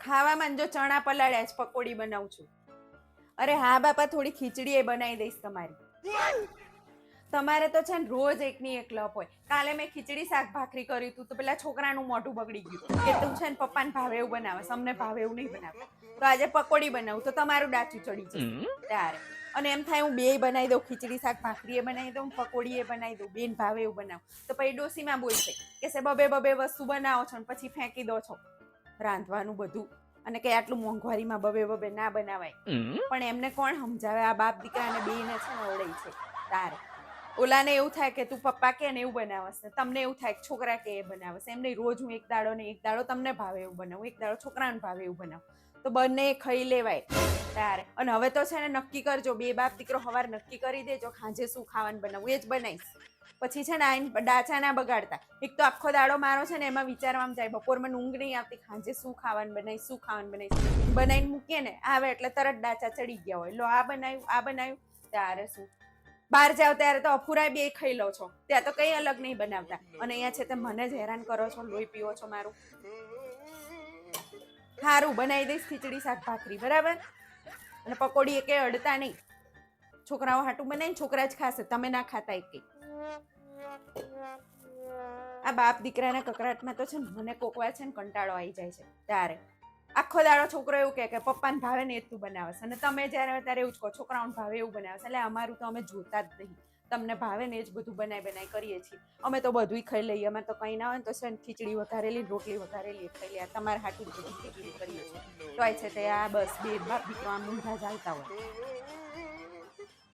ખાવામાં જો ચણા પલાળ્યા છે, પકોડી બનાવું છું. અરે હા બાપા, થોડી ખીચડી એ બનાવી દઈશ તમારી. તમારે તો છે ને રોજ એકની એક લપ હોય. કાલે મેં ખીચડી શાક ભાખરી કર્યું હતું તો પેલા છોકરાનું મોઢું બગડી ગયું કે તું છે ને પપ્પાને ભાવે એવું બનાવે, અમને ભાવે એવું નહીં બનાવતા. તો આજે પકોડી બનાવું તો તમારું ડાચું ચડી જશે ત્યારે. અને એમ થાય હું બે બનાવી દઉં, ખીચડી શાક ભાખરી એ બનાવી દઉં, પકોડી એ બનાવી દઉં, બેન ભાવે એવું બનાવું. તો પછી ડોસીમાં બોલશે કે બબે વસ્તુ બનાવો છો ને પછી ફેંકી દો છો રાંધવાનું બધું, અને કે આટલું મોંઘવારીમાં બબે ના બનાવાય. પણ એમને કોણ સમજાવે? આ બાપ દીકરાને બેને છે ને ઓળે છે તારે. ઓલાને એવું થાય કે તું પપ્પા કે ને એવું બનાવસ ને તમને એવું થાય કે છોકરા કે એ બનાવસ. એમ નહીં, રોજ હું એક દાડો તમને ભાવે એવું બનાવું, એક દાડો છોકરાને ભાવે એવું બનાવું, તો બંને ખાઈ લેવાય તારે. અને હવે તો છે ને નક્કી કરજો, બે બાપ દીકરો સવાર નક્કી કરી દેજો ખાંજે શું ખાવાનું બનાવું, એ જ બનાવીશ. પછી છે ને આઈને ડાચા ના બગાડતા. એક તો આખો દાડો મારો છે ને એમાં વિચારવામાં જાય, બપોરમાં ઊંઘ નહીં આવતી, ખાંજે શું ખાવાનું બનાવીશ, શું ખાવાનું બનાવીશ. બનાવીને મૂકીએ ને આવે એટલે તરત ડાચા ચડી ગયા હોય, લો આ બનાવ્યું ત્યારે શું. બહાર જાવ ત્યારે તો અફુરાય બે ખાઈ લો છો, ત્યાં તો કઈ અલગ નહીં બનાવતા. અને અહીંયા છે તે મને જ હેરાન કરો છો, લોહી પીવો છો મારું. સારું બનાવી દઈશ ખીચડી શાક ભાખરી, બરાબર. અને પકોડી એ કઈ અડતા નહીં, છોકરાઓ હાટું બનાવીને છોકરા જ ખાશે, તમે ના ખાતા એક કઈ. આ બાપ દીકરાના કકરાટમાં તો છે ને મને કોકવાર છે ને કંટાળો આવી જાય છે ત્યારે. આખો દાડો છોકરો એવું કે પપ્પાને ભાવે ને એ તું બનાવસ, અને તમે જ્યારે ત્યારે એવું જ કહો છોકરાઓને ભાવે એવું બનાવસ. એટલે અમારું તો અમે જોતા જ નહીં, તમને ભાવે ને એ જ બધું બનાવી કરીએ છીએ અમે. તો બધું ખાઈ લઈએ, અમે તો કંઈ ના હોય તો છે ને ખીચડી વધારેલી, રોટલી વધારેલી ખાઈ લઈએ. તમારે હાટું જ બધું ખીચડી કરીએ છીએ તો છે તે આ બસ બે બાપ દીકરો આમ ઊંધા ચાલતા હોય.